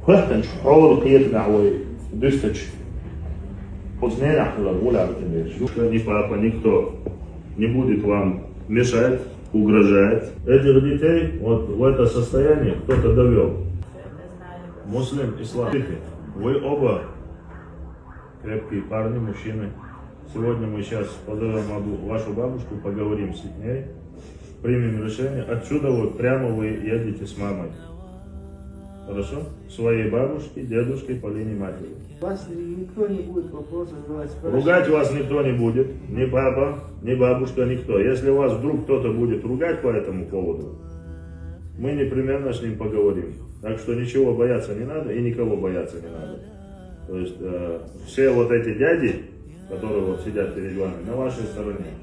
Höchten حول قيتنا ويدستش позднее гулять. Ни папа, никто не будет вам мешать, угрожать. Этих детей вот в это состояние кто-то довел. Муслим, ислам. Вы оба крепкие парни, мужчины. Сегодня мы сейчас позовем вашу бабушку, поговорим с ней, примем решение. Отсюда вот прямо вы едете с мамой. Хорошо? Своей бабушке, дедушке по линии матери. Вас никто не будет вопросов задавать. Ругать вас никто не будет. Ни папа, ни бабушка, никто. Если вас вдруг кто-то будет ругать по этому поводу, мы непременно с ним поговорим. Так что ничего бояться не надо и никого бояться не надо. То есть все вот эти дяди, которые вот сидят перед вами, на вашей стороне.